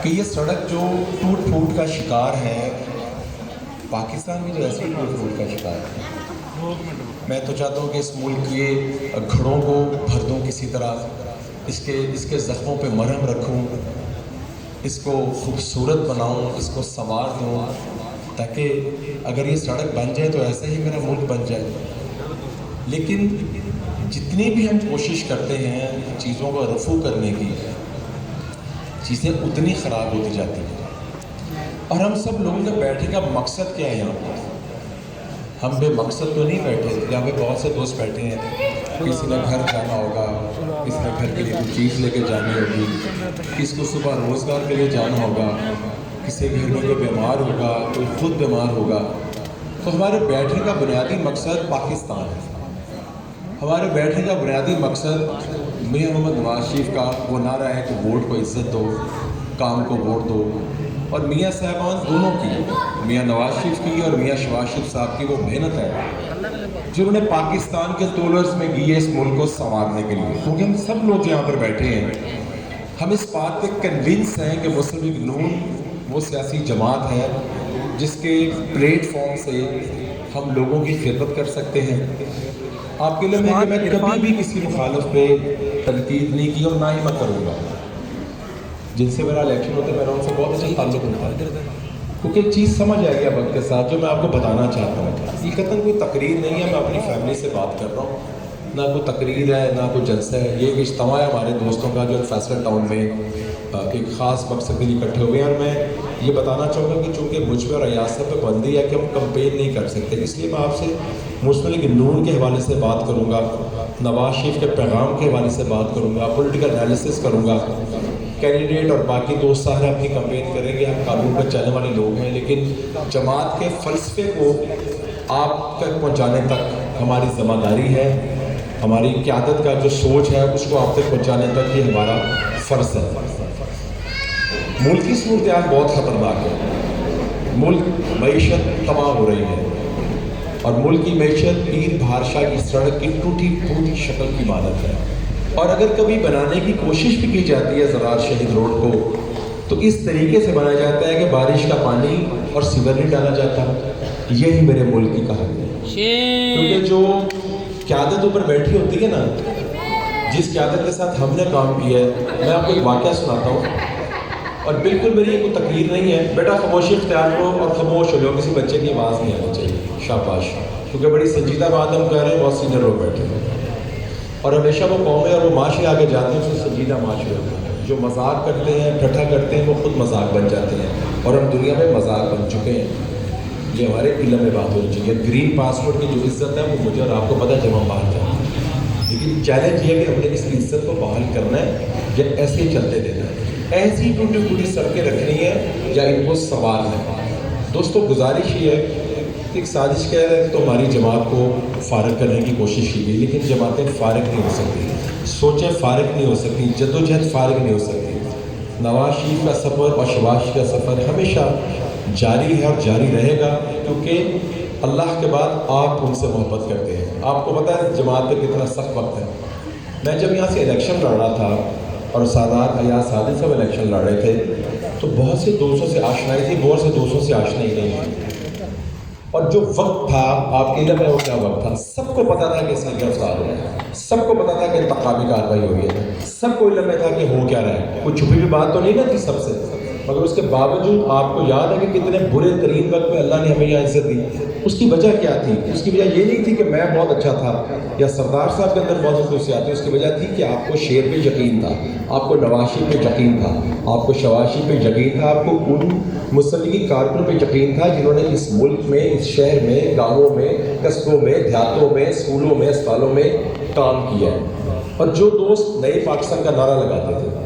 کہ یہ سڑک جو ٹوٹ پھوٹ کا شکار ہے، پاکستان میں جو ایسے ہی ٹوٹ پھوٹ کا شکار ہے، میں تو چاہتا ہوں کہ اس ملک کے گھڑوں کو بھر دوں کسی طرح، اس کے زخموں پہ مرہم رکھوں، اس کو خوبصورت بناؤں، اس کو سنوار دوں، تاکہ اگر یہ سڑک بن جائے تو ایسے ہی میرا ملک بن جائے۔ لیکن جتنی بھی ہم کوشش کرتے ہیں چیزوں کو رفو کرنے کی، چیزیں اتنی خراب ہوتی جاتی ہیں۔ اور ہم سب لوگوں کے بیٹھے کا مقصد کیا ہے یہاں پر؟ ہم بے مقصد تو نہیں بیٹھے، یہاں پہ بہت سے دوست بیٹھے ہیں، کسی نے گھر جانا ہوگا، کسی نے گھر کے لیے کوئی چیز لے کے جانی ہوگی، کسی کو صبح روزگار کے لیے جانا ہوگا، کسی گھر میں کوئی بیمار ہوگا، کوئی خود بیمار ہوگا۔ تو ہمارے بیٹھنے کا بنیادی مقصد پاکستان ہے۔ ہمارے بیٹھنے کا بنیادی مقصد میاں محمد نواز شریف کا وہ نعرہ ہے کہ ووٹ کو عزت دو، کام کو ووٹ دو، اور میاں صاحبان دونوں کی، میاں نواز شریف کی اور میاں شہباز شریف صاحب کی وہ محنت ہے جنہوں نے پاکستان کے تولرز میں کی ہے اس ملک کو سنوارنے کے لیے۔ کیونکہ ہم سب لوگ یہاں پر بیٹھے ہیں، ہم اس بات پہ کنونس ہیں کہ مسلم لیگ نون وہ سیاسی جماعت ہے جس کے پلیٹ فارم سے ہم لوگوں کی خدمت کر سکتے ہیں۔ آپ کے لیے میں کبھی بھی کسی مخالف پہ تنقید نہیں کی اور نہ ہی میں کروں گا۔ جن سے میرا الیکشن ہوتا ہے میرا ان سے بہت اچھا تعلق ہوتا ہے، کیونکہ ایک چیز سمجھ آئے گی وقت کے ساتھ جو میں آپ کو بتانا چاہتا ہوں۔ حقیقتاً کوئی تقریر نہیں ہے، میں اپنی فیملی سے بات کر رہا ہوں، نہ کوئی تقریر ہے نہ کوئی جلسہ ہے۔ یہ ایک اجتماع ہے ہمارے دوستوں کا جو فیصل ٹاؤن میں ایک خاص مقصد کے لیے اکٹھے ہوئے ہیں، اور میں یہ بتانا چاہوں گا کہ چونکہ مجھ پہ اور ریاست پہ بندی ہے کہ ہم کمپین نہیں کر سکتے، اس لیے میں آپ سے مسلم لیگ نون کے حوالے سے بات کروں گا، نواز شریف کے پیغام کے حوالے سے بات کروں گا، پولیٹیکل انالیسس کروں گا۔ کینڈیڈیٹ اور باقی دوست سارے اپنی کمپین کریں گے، ہم قانون پر چلنے والے لوگ ہیں، لیکن جماعت کے فلسفے کو آپ تک پہنچانے تک ہماری ذمہ داری ہے، ہماری قیادت کا جو سوچ ہے اس کو آپ تک پہنچانے تک یہ ہمارا فرض ہے۔ ملک کی صورتحال بہت خطرناک ہے، ملک معیشت تباہ ہو رہی ہے، اور ملک کی معیشت پیر بھارشاہ کی سڑک کی ٹوٹی پھوٹی شکل کی مانند ہے، اور اگر کبھی بنانے کی کوشش بھی کی جاتی ہے زراعت شہید روڈ کو تو اس طریقے سے بنایا جاتا ہے کہ بارش کا پانی اور سیور نہیں ڈالا جاتا۔ یہی میرے ملک کی کہانی ہے، کیونکہ جو قیادت اوپر بیٹھی ہوتی ہے نا، جس قیادت کے ساتھ ہم نے کام کیا ہے، میں آپ کو ایک واقعہ سناتا ہوں، اور بالکل میری یہ کوئی تقریر نہیں ہے، بیٹا خاموشی اختیار کرو اور خاموش ہو جاؤ، کسی بچے کی آواز نہیں آنی چاہیے، شاباش، کیونکہ بڑی سنجیدہ بات ہم کہہ رہے ہیں، بہت سینئر لوگ بیٹھے ہیں، اور ہمیشہ وہ قومیں اور وہ معاشرے آگے جاتے ہیں، اس سے سنجیدہ معاشرے ہوتے ہیں۔ جو مذاق کرتے ہیں، ٹھٹھا کرتے ہیں، وہ خود مذاق بن جاتے ہیں، اور ہم دنیا میں مذاق بن چکے ہیں۔ یہ ہمارے علم میں بات ہونی چاہیے۔ گرین پاسپورٹ کی جو عزت ہے وہ مجھے اور آپ کو پتہ ہے جب ہم باہر جاتے ہیں، لیکن چیلنج یہ ہے کہ ہم نے اس کی عزت کو بحال کرنا ہے یا ایسے ہی چلتے دینا ہے، ایسی ٹوٹی پھوٹی سڑکیں رکھنی ہے یا ان کو سنوارنا ہے۔ دوستو گزارش یہ ہے، ایک سازش کہہ رہے ہیں تو ہماری جماعت کو فارغ کرنے کی کوشش کی گئی، لیکن جماعتیں فارغ نہیں ہو سکتی، سوچیں فارغ نہیں ہو سکتی، جدوجہد فارغ نہیں ہو سکتی۔ نواز شریف کا سفر اور شہباز شریف کا سفر ہمیشہ جاری ہے اور جاری رہے گا، کیونکہ اللہ کے بعد آپ ان سے محبت کرتے ہیں۔ آپ کو پتہ ہے جماعت پہ کتنا سخت وقت ہے۔ میں جب یہاں سے الیکشن لڑ رہا تھا اور سادات ایاز صادق صاحب الیکشن لڑ رہے تھے تو بہت سے دوستوں سے آشنائی تھی، بہت سے دوستوں سے آشنائی نہیں تھی، اور جو وقت تھا آپ کے علم میں وہ کیا وقت تھا؟ سب کو پتا تھا کہ اس میں گرفتار ہوا ہے، سب کو پتا تھا کہ انتخابی کارروائی ہوئی ہے، سب کو علم میں تھا کہ ہو کیا رہا ہے، کوئی چھپی ہوئی بات تو نہیں نا تھی سب سے، مگر اس کے باوجود آپ کو یاد ہے کہ کتنے برے ترین وقت میں اللہ نے ہمیں یہاں عزت دی۔ اس کی وجہ کیا تھی؟ اس کی وجہ یہ نہیں تھی کہ میں بہت اچھا تھا یا سردار صاحب کے اندر بہت خصوصیات تھی، اس کی وجہ تھی کہ آپ کو شیر پہ یقین تھا، آپ کو نواز شریف پہ یقین تھا، آپ کو شہباز شریف پہ یقین تھا، آپ کو ان مسلم لیگی کارکنوں پہ یقین تھا جنہوں نے اس ملک میں، اس شہر میں، گاؤں میں، قصبوں میں، دیہاتوں میں، اسکولوں میں، اسپتالوں میں کام کیا ہے، اور جو دوست نئے پاکستان کا نعرہ لگاتے تھے،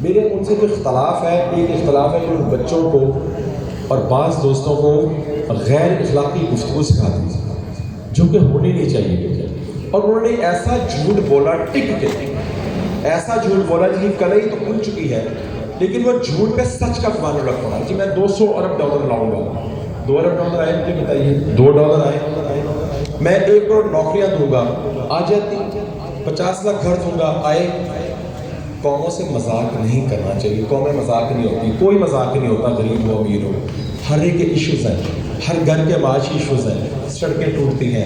میرے ان سے جو اختلاف ہے، ایک اختلاف ہے کہ ان بچوں کو اور بعض دوستوں کو غیر اخلاقی گفتگو سکھاتی جو کہ ہونی نہیں چاہیے، اور انہوں نے ایسا جھوٹ بولا ٹک کے، ایسا جھوٹ بولا جن کی کلئی تو کھل چکی ہے، لیکن وہ جھوٹ پہ سچ کا فوارہ رکھ پڑا کہ میں $200 ارب لاؤں گا۔ $2 ارب آئے مجھے بتائیے، $2 آئے، میں 1 کروڑ نوکریاں دوں گا، آ جاتی، 50 لاکھ گھر دوں گا، آئے، قوموں سے مذاق نہیں کرنا چاہیے. قومیں مذاق نہیں ہوتی, کوئی مذاق نہیں ہوتا, غریب ہو امیر ہو, ہر ایک کے ایشوز ہیں, ہر گھر کے معاشی ایشوز ہیں. سڑکیں ٹوٹتی ہیں,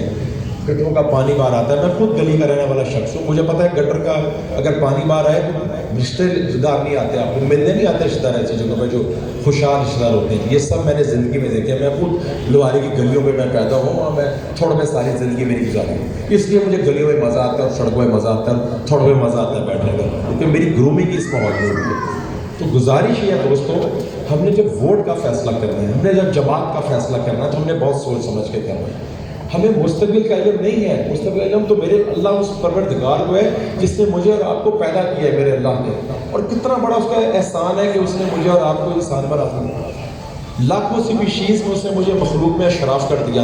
گٹروں کا پانی باہر آتا ہے. میں خود گلی کا رہنے والا شخص ہوں, مجھے پتہ ہے گٹر کا اگر پانی باہر آئے تو رشتے دار نہیں آتے, آپ کو ملنے نہیں آتے رشتہ دار ایسی جگہوں پہ جو خوشحال رشتہ دار ہوتے ہیں. یہ سب میں نے زندگی میں دیکھے. میں خود لوہاری کی گلیوں میں پیدا ہوں اور میں تھوڑ میں ساری زندگی میری گزاری ہوں, اس لیے مجھے گلیوں میں مزہ آتا ہے اور سڑکوں میں مزہ آتا ہے, تھوڑ میں مزہ آتا ہے بیٹھنے کا, کیونکہ میری گرومنگ اس ماحول میں ہوئی ہے. تو گزارش یہ ہے دوستوں, ہم نے جب ووٹ کا فیصلہ کرنا ہے, ہم نے جب جماعت کا فیصلہ کرنا ہے, تو ہم نے بہت سوچ سمجھ کے کرنا ہے. ہمیں مستقبل کا علم نہیں ہے. مستقبل علم تو میرے اللہ اس پروردگار کو ہے جس نے مجھے اور آپ کو پیدا کیا ہے, میرے اللہ نے, اور کتنا بڑا اس کا احسان ہے کہ اس نے مجھے اور آپ کو انسان بنا دیا. لاکھوں سپیشیز میں اس نے مجھے مخلوق میں اشراف کر دیا.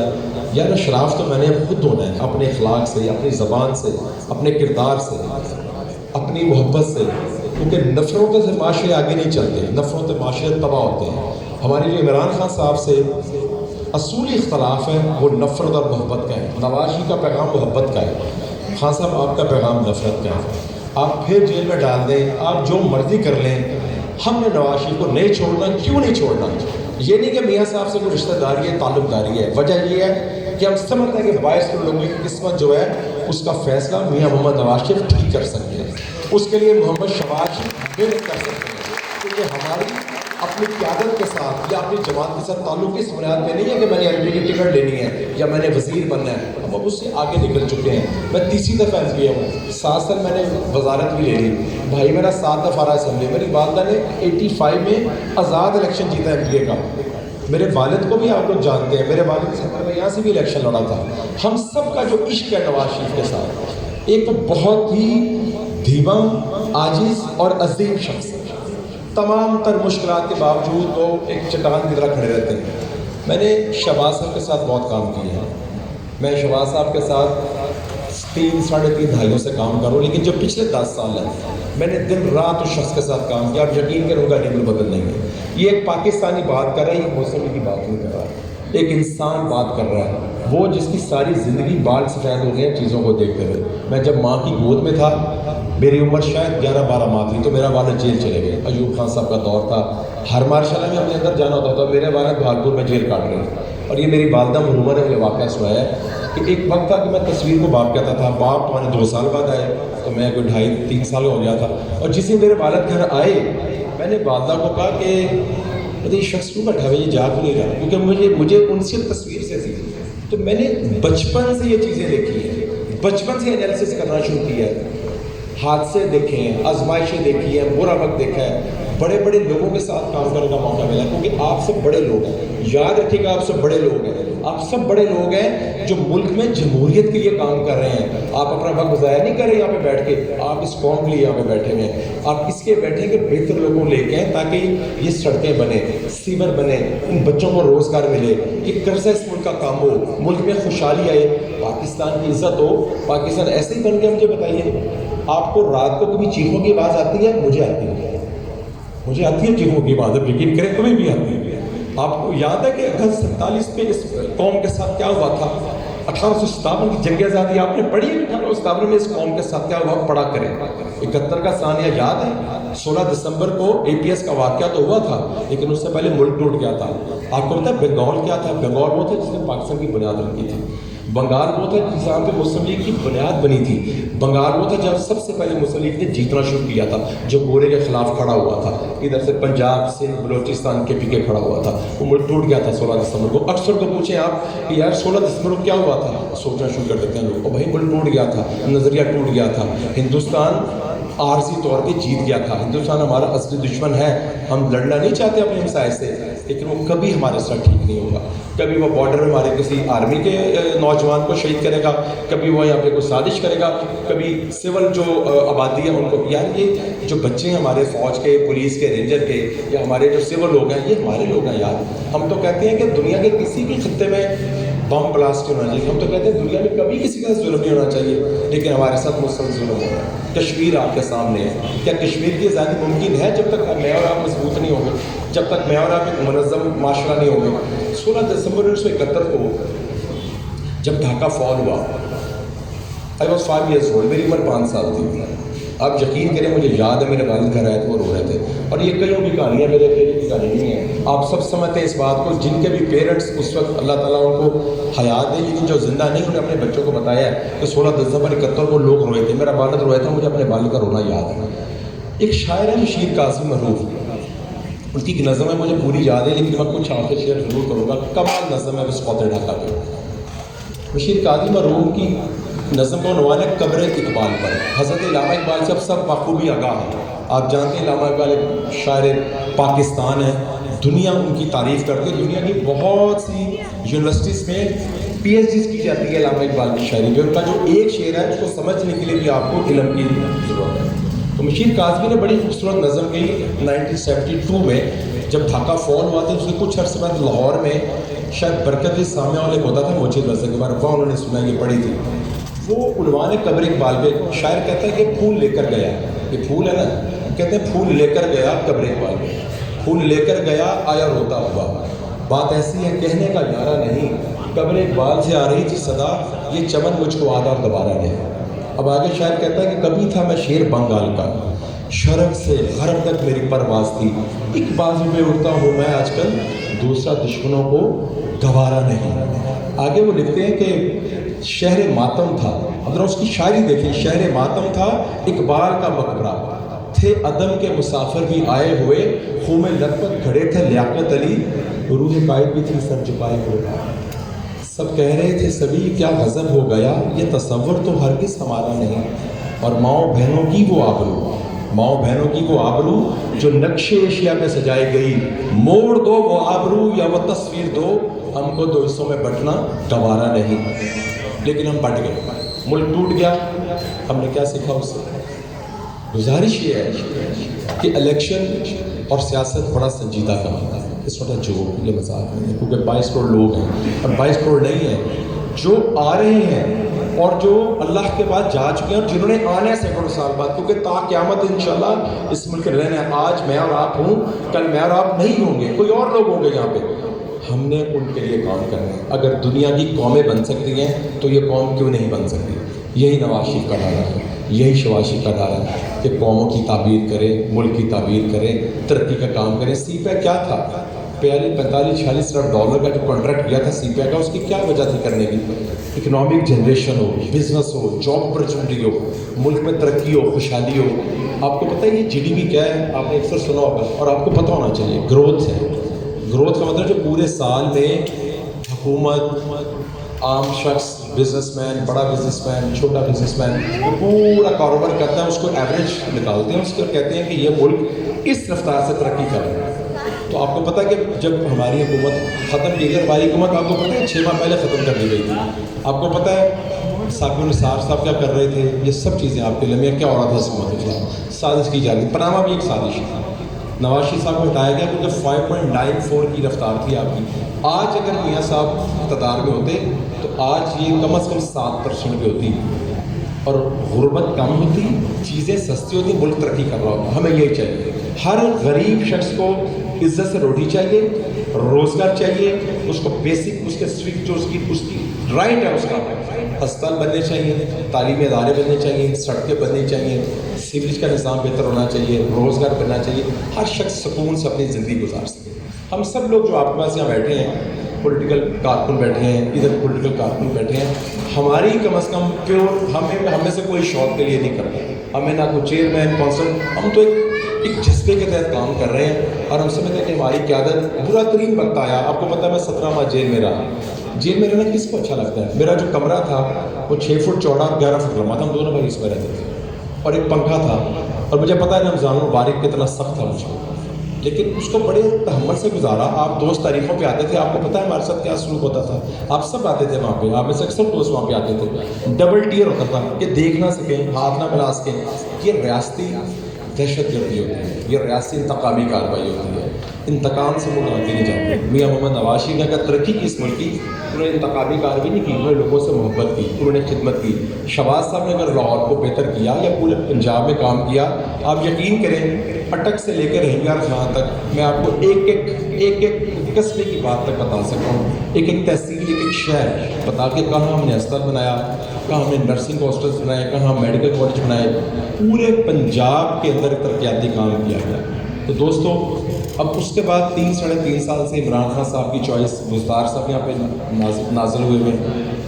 یار اشراف تو میں نے خود ہونا ہے, اپنے اخلاق سے, اپنی زبان سے, اپنے کردار سے, اپنی محبت سے, کیونکہ نفرتوں سے معاشرے آگے نہیں چلتے, نفرتوں سے معاشرے تباہ ہوتے ہیں. ہماری جو عمران خان صاحب سے اصولی اختلاف ہے وہ نفرت اور محبت کا ہے. نواز شریف کا پیغام محبت کا ہے, خان صاحب آپ کا پیغام نفرت کا ہے. آپ پھر جیل میں ڈال دیں, آپ جو مرضی کر لیں, ہم نے نواز شریف کو نہیں چھوڑنا. کیوں نہیں چھوڑنا؟ یہ نہیں کہ میاں صاحب سے کوئی رشتہ داری ہے, تعلق داری ہے. وجہ یہ ہے کہ ہم سمجھتے ہیں کہ 22 لوگوں کی قسمت جو ہے اس کا فیصلہ میاں محمد نواز شریف ٹھیک کر سکتے ہیں. اس کے لیے محمد شہباز محنت کر سکتے ہیں, کیونکہ ہماری اپنی قیادت کے ساتھ یا اپنی جماعت کے ساتھ تعلق اس بنیاد پہ نہیں ہے کہ میں نے ایم پی کی ٹکٹ لینی ہے یا میں نے وزیر بننا ہے. ہم اب اس سے آگے نکل چکے ہیں. میں تیسری دفعہ ایم پی ہوں, 7 سال میں نے وزارت بھی لے لی. بھائی میرا 7 دفعہ رہا اسمبلی. میری والدہ نے 85 میں آزاد الیکشن جیتا ایم پی کا. میرے والد کو بھی آپ لوگ جانتے ہیں, میرے والد 70 میں یہاں سے بھی الیکشن لڑا تھا. ہم سب کا جو عشق ہے نواز شریف کے ساتھ, ایک تو بہت ہی دھیما, عاجز اور عظیم شخص, تمام تر مشکلات کے باوجود وہ ایک چٹان کی طرح کھڑے رہتے ہیں. میں نے شہباز صاحب کے ساتھ بہت کام کیا ہے. میں شہباز صاحب کے ساتھ 3-3.5 دہائیوں سے کام کروں, لیکن جو پچھلے 10 سال ہیں میں نے دن رات اس شخص کے ساتھ کام کیا. آپ یقین کروں گا نہیں بدل نہیں ہے. یہ ایک پاکستانی بات کر رہا ہے, یہ موسمی کی بات نہیں کر رہا ہے, ایک انسان بات کر رہا ہے, وہ جس کی ساری زندگی بال سفید ہو گئی ہیں چیزوں کو دیکھتے ہوئے. میں جب ماں کی گود میں تھا, میری عمر شاید 11-12 ماہ تھی, تو میرا والد جیل چلے گئے. ایوب خان صاحب کا دور تھا, ہر مارشل میں اپنے اندر جانا ہوتا تھا. میرے والد بھاگپور میں جیل کاٹ رہے ہیں, اور یہ میری والدہ مرحومہ نے مجھے واقعہ سنایا ہے کہ ایک وقت تھا کہ میں تصویر کو باپ کہتا تھا. باپ تو 2 سال بعد آئے, تو میں کوئی 2.5-3 سال ہو گیا تھا. اور جس دن میرے والد گھر آئے, میں نے والدہ کو کہا کہ یہ شخص کیوں بیٹھا ہے, یہ جاگ نہیں رہا, کیونکہ مجھے انسیت تصویر سے تھی. تو میں نے بچپن سے یہ چیزیں دیکھی ہیں, بچپن سے انالیسس کرنا شروع کیا ہے. حادثے دیکھے ہیں, آزمائشیں دیکھی ہیں, برا وقت دیکھا ہے, بڑے بڑے لوگوں کے ساتھ کام کرنے کا موقع ملا, کیونکہ آپ سب بڑے لوگ ہیں. یاد رکھیے گا, آپ سب بڑے لوگ ہیں. آپ سب بڑے لوگ ہیں جو ملک میں جمہوریت کے لیے کام کر رہے ہیں. آپ اپنا وقت ضائع نہیں کر رہے یہاں پہ بیٹھ کے, آپ اس قوم کے لیے یہاں پہ بیٹھے ہوئے ہیں. آپ اس کے بیٹھے کہ بہتر لوگوں لے کے ہیں تاکہ یہ سڑکیں بنے, سیور بنے, ان بچوں کو روزگار ملے, یہ قرضہ اس ملک کا کام ہو, ملک میں خوشحالی آئے, پاکستان کی عزت ہو. پاکستان ایسے ہی بن گیا. مجھے بتائیے, آپ کو رات کو کبھی چیخوں کی آواز آتی ہے؟ مجھے آتی ہے, مجھے آتی ہے چیخوں کی آواز, یقین کریں کبھی بھی آتی ہے. آپ کو یاد ہے کہ 47 پہ اس قوم کے ساتھ کیا ہوا تھا؟ 1857 کی جنگ آزادی آپ نے پڑھی ہے؟ 1857 میں اس قوم کے ساتھ کیا ہوا, پڑھا کریں. 71 کا ثانیہ یاد ہے؟ 16 دسمبر کو APS کا واقعہ تو ہوا تھا, لیکن اس سے پہلے ملک ٹوٹ گیا تھا. آپ کو پتا ہے بنگال کیا تھا؟ بنگال وہ تھا جس نے پاکستان کی بنیاد رکھی تھی. بنگال وہ تھا جہاں پہ مسلم لیگ کی بنیاد بنی تھی. بنگال وہ تھا جب سب سے پہلے مسلم لیگ نے جیتنا شروع کیا تھا, جو گورے کے خلاف کھڑا ہوا تھا. ادھر سے پنجاب, سندھ, بلوچستان کے PK کھڑا ہوا تھا. وہ ملک ٹوٹ گیا تھا 16 دسمبر کو. اکثر کو پوچھیں آپ کہ یار 16 دسمبر کو کیا ہوا تھا, سوچنا شروع کر دیتے ہیں لوگ. بھائی ملک ٹوٹ گیا تھا, نظریہ ٹوٹ گیا تھا. ہندوستان عارضی طور پہ جیت گیا تھا. ہندوستان ہمارا اصلی دشمن ہے, ہم لڑنا نہیں چاہتے اپنے ہمسائے سے, لیکن وہ کبھی ہمارے ساتھ ٹھیک نہیں ہوگا. کبھی وہ بارڈر میں ہمارے کسی آرمی کے نوجوان کو شہید کرے گا, کبھی وہ یہاں پہ کوئی سازش کرے گا, کبھی سول جو آبادی ہے ان کو. یار یہ جو بچے ہیں ہمارے فوج کے, پولیس کے, رینجر کے, یا ہمارے جو سول لوگ ہیں, یہ ہمارے لوگ ہیں. یار ہم تو کہتے ہیں کہ دنیا کے کسی بھی خطے میں بم بلاسٹ ہونا چاہیے. ہم تو کہتے ہیں دنیا میں کبھی کسی کا ظلم نہیں ہونا چاہیے, لیکن ہمارے ساتھ مسلسل ظلم ہو رہا ہے. کشمیر آپ کے سامنے ہے. کیا کشمیر کی آزادی ممکن ہے جب تک میں اور آپ مضبوط نہیں ہوں گے, جب تک میں اور آپ ایک منظم معاشرہ نہیں ہوں گے؟ 16 دسمبر 1971 کو جب ڈھاکہ فال ہوا, I was 5 years old, میری عمر 5 سال تھی. آپ یقین کریں مجھے یاد ہے میرے والد گھر آئے تھے وہ رو رہے تھے. اور یہ کئیوں کی کہانی ہے, میرے اکیلے کی کہانی نہیں ہے. آپ سب سمجھتے ہیں اس بات کو, جن کے بھی پیرنٹس اس وقت اللہ تعالیٰ ان کو حیات دے, لیکن جو زندہ نہیں انہوں نے اپنے بچوں کو بتایا ہے کہ 16 دسمبر 71 کو لوگ روئے تھے. میرا والد رویا تھا, مجھے اپنے والد کا رونا یاد ہے. ایک شاعر ہے مشیر قاسم معروف, ان کی ایک نظم ہے مجھے پوری یاد ہے لیکن میں کچھ آپ سے شیئر ضرور کروں گا. کمال نظم ہے وسقوط ڈھاکہ پہ. مشیر قاسم معروف کی نظم کا عنوان ہے قبر اقبال پر. حضرت علامہ اقبال سے اب سب بخوبی آگاہ ہیں. آپ جانتے ہیں علامہ اقبال ایک شاعر پاکستان ہے, دنیا ان کی تعریف کرتی ہے. دنیا کی بہت سی یونیورسٹیز میں پی ایچ ڈیز کی جاتی ہے علامہ اقبال کی شاعری پہ. ان کا جو ایک شعر ہے اس کو سمجھنے کے لیے بھی آپ کو علم کی ضرورت ہے. تو مشیر قاسمی نے بڑی خوبصورت نظم کی 1972 میں جب ڈھاکہ فال ہوا تھا. اس کے کچھ عرصے بعد لاہور میں شاید برکت سامعہ والے ہوتا تھا موجود رضا کے بارے, وہاں انہوں نے سنا, یہ پڑھی تھی. وہ عنوان ہے قبر اقبال پہ. شاعر کہتا ہے کہ پھول لے کر گیا, یہ پھول ہے نا, کہتے ہیں پھول لے کر گیا قبر اقبال پہ. پھول لے کر گیا آیا روتا ہوا. بات ایسی ہے کہنے کا یارہ نہیں, قبر اقبال سے آ رہی تھی صدا, یہ چمن مجھ کو آدھا دوبارہ نہیں. اب آگے شاعر کہتا ہے کہ کبھی تھا میں شیر بنگال کا, شرق سے غرب تک میری پرواز تھی. ایک بازو میں اڑتا ہوں میں آج کل, دوسرا دشمنوں کو گوارا نہیں. آگے وہ لکھتے ہیں کہ شہر ماتم تھا, اگر اس کی شاعری دیکھیں, شہر ماتم تھا اقبال کا مقبرہ, تھے عدم کے مسافر بھی آئے ہوئے, خوں میں لطفت کھڑے تھے لیاقت علی, روح قائد بھی تھی سر جھکائے ہوئے. سب کہہ رہے تھے سبھی کیا غضب ہو گیا, یہ تصور تو ہرگز ہمارا نہیں. اور ماؤں بہنوں کی وہ آبرو, ماؤں بہنوں کی وہ آبرو جو نقش ایشیا پہ سجائی گئی, موڑ دو وہ آبرو یا وہ تصویر دو, ہم کو دو حصوں میں بٹنا گوارا نہیں. لیکن ہم بٹ گئے, ملک ٹوٹ گیا. ہم نے کیا سیکھا اس سے؟ گزارش یہ ہے کہ الیکشن اور سیاست بڑا سنجیدہ کام ہے. اس وقت جو یہ مذاق نہیں ہے, کیونکہ 22 کروڑ لوگ ہیں, اور 22 کروڑ نہیں ہیں جو آ رہے ہیں اور جو اللہ کے بعد جا چکے ہیں, اور جنہوں نے آنے ہیں سینکڑوں سال بعد, کیونکہ تا قیامت انشاءاللہ اس ملک میں رہنا ہے. آج میں اور آپ ہوں, کل میں اور آپ نہیں ہوں گے, کوئی اور لوگ ہوں گے یہاں پہ. ہم نے ان کے لیے کام کرنا ہے. اگر دنیا کی قومیں بن سکتی ہیں تو یہ قوم کیوں نہیں بن سکتی؟ یہی نواز شریف کا ڈارا ہے, یہی شہباز شریف کا ڈارا ہے کہ قوموں کی تعبیر کرے, ملک کی تعبیر کرے, ترقی کا کام کرے. سی پی کیا تھا, 45-46 ارب ڈالر کا جو کانٹریکٹ کیا تھا سی پی کا, اس کی کیا وجہ تھی کرنے کی؟ اکنامک جنریشن ہو, بزنس ہو, جاب اپرچونٹی ہو, ملک میں ترقی ہو, خوشحالی ہو. آپ کو پتہ ہے یہ جی ڈی پی کیا ہے؟ آپ نے اکثر سنا ہوگا, اور آپ کو پتہ ہونا چاہیے, گروتھ ہے. گروتھ کا مطلب جو پورے سال میں حکومت, عام شخص, بزنس مین, بڑا بزنس مین, چھوٹا بزنس مین, وہ پورا کاروبار کرتا ہے, اس کو ایوریج نکالتے ہیں, اس کو کہتے ہیں کہ یہ ملک اس رفتار سے ترقی کر رہا ہے. تو آپ کو پتہ ہے کہ جب ہماری حکومت ختم کی گئی, ہماری حکومت آپ کو پتہ ہے 6 ماہ پہلے ختم کر دی گئی تھی. آپ کو پتہ ہے ثاقب نثار صاحب کیا کر رہے تھے؟ یہ سب چیزیں آپ کے لیے کیا ہو رہا تھا حکومت کے خلاف, سازش کی جا رہی. پاناما بھی ایک سازش تھی. نواز شریف صاحب کو ہٹایا گیا کیونکہ 5.94 کی رفتار تھی آپ کی. آج اگر میاں صاحب اقتدار میں ہوتے تو آج یہ کم از کم 7% کی ہوتی, اور غربت کم ہوتی, چیزیں سستی ہوتی, ملک ترقی کر رہا ہوتا. ہمیں یہی چاہیے, ہر غریب شخص کو عزت سے روٹی چاہیے, روزگار چاہیے, اس کو بیسک اس کے سویک جو اس کی رائٹ ہے, اس کا ہسپتال بننے چاہیے, تعلیمی ادارے بننے چاہیے, سڑکیں بننی چاہیے, سیوریج کا نظام بہتر ہونا چاہیے, روزگار بننا چاہیے, ہر شخص سکون سے اپنی زندگی گزار سکے. ہم سب لوگ جو آپ کے پاس یہاں بیٹھے ہیں, پولیٹیکل کارکن بیٹھے ہیں, ادھر پولیٹیکل کارکن بیٹھے ہیں, ہماری کم از کم پیور ہمیں سے کوئی شوق کے لیے نہیں کرتا. ہمیں نہ کوئی چیئرمین, کونسل, ہم تو ایک جذبے کے تحت کام کر رہے ہیں, اور ہم سمجھتے ہیں کہ ہماری قیادت برا ترین وقت آیا. آپ کو پتہ ہے میں 17 ماہ جیل میں رہا. جیل میں رہنا کس کو اچھا لگتا ہے؟ میرا جو کمرہ تھا وہ 6 فٹ چوڑا اور 11 فٹ لمبا تھا, ہم دونوں بھائی اس میں رہتے تھے, اور ایک پنکھا تھا. اور مجھے پتہ ہے رمضان المبارک کتنا سخت تھا مجھ کو, لیکن اس کو بڑے تحمل سے گزارا. آپ دوست تاریخوں پہ آتے تھے, آپ کو پتہ ہے ہمارے ساتھ کیا سلوک ہوتا تھا. آپ سب آتے تھے وہاں پہ, آپ میں سے اکثر دوست وہاں پہ آتے تھے. ڈبل ٹیئر ہوتا تھا کہ دیکھ نہ سکیں, ہاتھ نہ ملا سکیں. یہ ریاستی دہشت گردی ہوتی ہے, یہ ریاستی انتقامی کارروائی ہوتی ہے. انتقام سے ملک آگے نہیں جاتے. میاں محمد نواز شریف نے اگر ترقی کی اس ملک کی, انہوں نے انتقامی کارروائی نہیں کی, انہوں نے لوگوں سے محبت کی, انہوں نے خدمت کی. شہباز صاحب نے اگر لاہور کو بہتر کیا یا پورے پنجاب میں کام کیا, آپ یقین کریں اٹک سے لے کر ہنگار خان تک میں آپ کو ایک قصبے کی بات تک بتا سکتا ہوں، ایک تحصیل، ایک شہر بتا کے کہاں ہم نے استر بنایا، کہاں ہم نے نرسنگ ہاسٹلس بنائے، کہاں ہم میڈیکل کالج بنائے، پورے پنجاب کے اندر ترقیاتی کام کیا گیا۔ تو دوستو اب اس کے بعد 3-3.5 سال سے عمران خان صاحب کی چوائس، مزدار صاحب یہاں پہ نازل ہوئے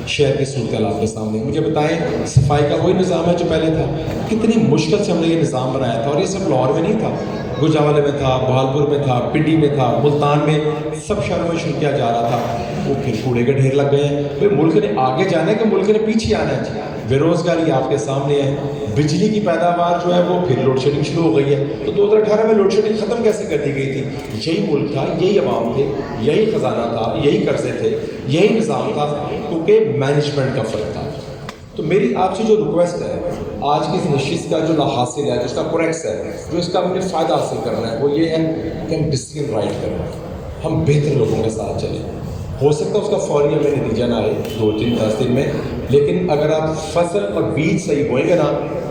شہر کی صورتحال کے سامنے، مجھے بتائیں صفائی کا وہی نظام ہے جو پہلے تھا؟ کتنی مشکل سے ہم نے یہ نظام بنایا تھا، اور یہ صرف لاہور میں نہیں تھا، گوجرانوالے میں تھا، بہالپور میں تھا، پنڈی میں تھا، ملتان میں، سب شہروں میں شروع کیا جا رہا تھا۔ وہ پھر کوڑے کے ڈھیر لگ گئے ہیں۔ بھائی ملک نے آگے جانا ہے کہ ملک نے پیچھے آنا ہے؟ بے روزگاری آپ کے سامنے ہے، بجلی کی پیداوار جو ہے وہ پھر لوڈ شیڈنگ شروع ہو گئی ہے۔ تو 2018 میں لوڈ شیڈنگ ختم کیسے کر دی گئی تھی؟ یہی ملک تھا، یہی عوام تھے، یہی خزانہ تھا، یہی قرضے تھے، یہی نظام تھا، کیونکہ مینجمنٹ کا فرق تھا۔ تو میری آپ سے جو ریکویسٹ ہے آج کی اس نشست کا جو حاصل ہے، جس کا پروڈکٹس ہے، جو اس کا ہم نے فائدہ حاصل کرنا ہے، وہ یہ ہے کہ ہم ڈسپلن رائٹ کریں، ہم بہتر لوگوں کے ساتھ چلیں۔ ہو سکتا ہے اس کا فوری ہمیں نتیجہ نہ آئے 2-3-10 دن میں، لیکن اگر آپ فصل اور بیج صحیح بوئیں گے نا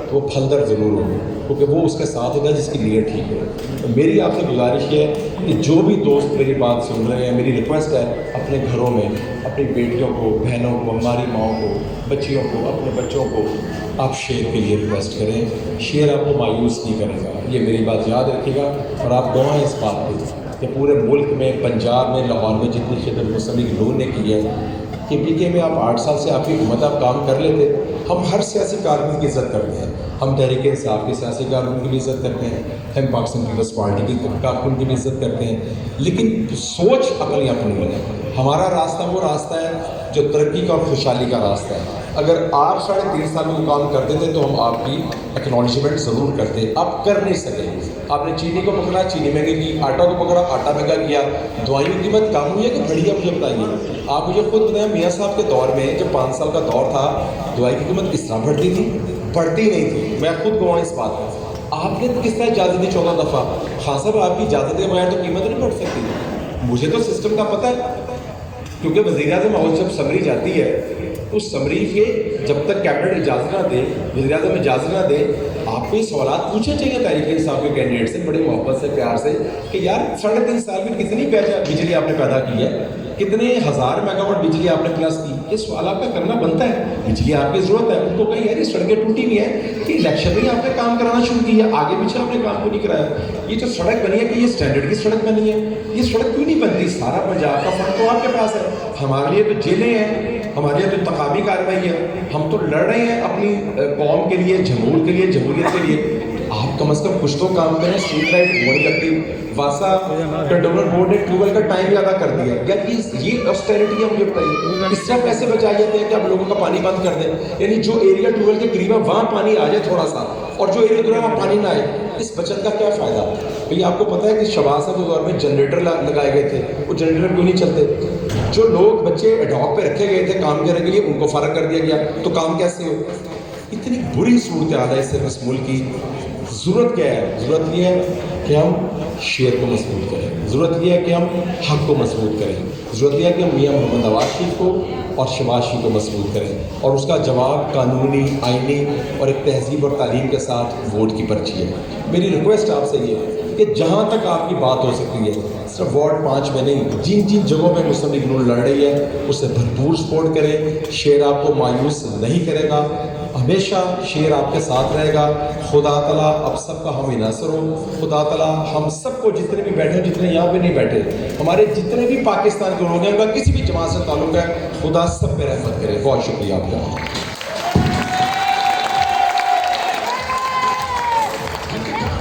تو وہ پھلدر ضرور ہوگا، کیونکہ وہ اس کے ساتھ ہوگا جس کی نیت ٹھیک ہے۔ تو میری آپ سے گزارش یہ ہے کہ جو بھی دوست میری بات سن رہے ہیں، میری ریکویسٹ ہے اپنے گھروں میں اپنی بیٹیوں کو، بہنوں کو، ہماری ماؤں کو، بچیوں کو، اپنے بچوں کو آپ شعر کے لیے ریکویسٹ کریں۔ شعر آپ کو مایوس نہیں کرے گا، یہ میری بات یاد رکھیے گا، اور آپ گواہ ہیں اس بات پہ کہ پورے ملک میں، پنجاب میں، لاہور میں جتنی خدمت مسلم لیگ نون نے کی ہے، کہ پی کے میں آپ 8 سال سے آپ کی حکومت آپ کام کر لیتے۔ ہم ہر سیاسی کارکن کی عزت کرتے ہیں، ہم تحریک انصاف کے سیاسی کارکن کی بھی عزت کرتے ہیں، ہم پاکستان پیپلز پارٹی کی کارکن کی بھی عزت کرتے ہیں، لیکن سوچ اپنی اپنی ہے۔ ہمارا راستہ وہ راستہ ہے جو ترقی کا اور خوشحالی کا راستہ ہے۔ اگر آپ 3.5 سال میں کام کرتے تھے تو ہم آپ کی ایکنالجمنٹ ضرور کرتے، آپ کر نہیں سکے۔ آپ نے چینی کو پکڑا، چینی مہنگی کی، آٹا کو پکڑا، آٹا مہنگا کیا، دوائیوں کی قیمت کم ہوئی ہے کہ بڑھی ہے؟ مجھے بتائیے، آپ مجھے خود بتائیں میاں صاحب کے دور میں جب 5 سال کا دور تھا، دوائی کی قیمت کس طرح بڑھتی تھی؟ بڑھتی نہیں تھی، میں خود گواہ اس بات پر۔ آپ نے کس طرح اجازت دی 14 دفعہ؟ خان صاحب آپ کی اجازت کے بغیر تو قیمت نہیں بڑھ سکتی۔ مجھے تو سسٹم کا پتہ ہے، کیونکہ وزیر اعظم ہاؤس جب سمری جاتی ہے تو اس سمری کے جب تک کیبنٹ اجازت نہ دے، وزیر اعظم اجازت نہ دے، آپ کو یہ سوالات پوچھنے چاہیے تحریک انصاف کے کینڈیڈیٹ سے بڑی محبت سے، پیار سے، کہ یار 3.5 سال میں کتنی بجلی آپ نے پیدا کی ہے، کتنے ہزار میگا واٹ بجلی آپ نے پلس کی؟ یہ سوال آپ کا کرنا بنتا ہے۔ بجلی آپ کی ضرورت ہے، ان کو کہیں یار یہ سڑکیں ٹوٹی ہوئی ہیں کہ الیکشن میں آپ نے کام کرانا شروع کی ہے، آگے پیچھے آپ نے کام کو نہیں کرایا۔ یہ جو سڑک بنی ہے کہ یہ اسٹینڈرڈ کی سڑک بنی ہے، یہ سڑک کیوں نہیں بنتی؟ سارا پنجاب کا فنڈ تو آپ کے پاس ہے، ہمارے لیے تو جیلیں ہیں، ہمارے لیے تو انتخابی کارروائی ہے، ہم تو لڑ رہے ہیں اپنی قوم کے لیے، جمہور کے لیے، جمہوریت کے لیے۔ آپ کم از کم کچھ تو کام کریں۔ اسٹریٹ لائٹ وہ نہیں لگتی، واسا کنٹرولر بورڈ نے ٹیوبویل کا ٹائم زیادہ کر دیا، یا یہ آسٹیرٹی ہے؟ مجھے بتائیے اس طرح پیسے بچائے جاتے ہیں کہ آپ لوگوں کا پانی بند کر دیں، یعنی جو ایریا ٹیوبویل کے قریب ہے وہاں پانی آ جائے تھوڑا سا، اور جو ایریا دور ہے وہاں پانی نہ آئے، اس بچت کا کیا فائدہ؟ بھئی آپ کو پتہ ہے کہ شہباز صاحب کے دور میں جنریٹر لگائے گئے تھے، وہ جنریٹر کیوں نہیں چلتے؟ جو لوگ بچے اڈاک پہ رکھے گئے تھے کام کرنے کے لیے ان کو فارغ کر دیا گیا، تو کام کیسے ہو؟ اتنی بری صورتحال ہے اس ملک کی۔ ضرورت کیا ہے؟ ضرورت یہ ہے کہ ہم شعر کو مضبوط کریں، ضرورت یہ ہے کہ ہم حق کو مضبوط کریں، ضرورت یہ ہے کہ ہم میاں محمد نواز شریف کو اور شہباز شریف کو مضبوط کریں، اور اس کا جواب قانونی، آئینی اور ایک تہذیب اور تعلیم کے ساتھ ووٹ کی پرچی ہے۔ میری ریکویسٹ آپ سے یہ ہے کہ جہاں تک آپ کی بات ہو سکتی ہے، صرف وارڈ 5 میں نہیں، جن جن جگہوں پہ مسلم لیگ نون لڑ رہی ہے اسے بھرپور سپورٹ کریں۔ شعر آپ کو مایوس نہیں کرے گا، ہمیشہ شعر آپ کے ساتھ رہے گا۔ خدا تعالیٰ اب سب کا ہم ناصر ہو، خدا تعالیٰ ہم سب کو، جتنے بھی بیٹھے جتنے یہاں پہ نہیں بیٹھے، ہمارے جتنے بھی پاکستان کے لوگ ہیں، ان کا کسی بھی جماعت سے تعلق ہے، خدا سب پہ رحمت کرے۔ بہت شکریہ آپ کا۔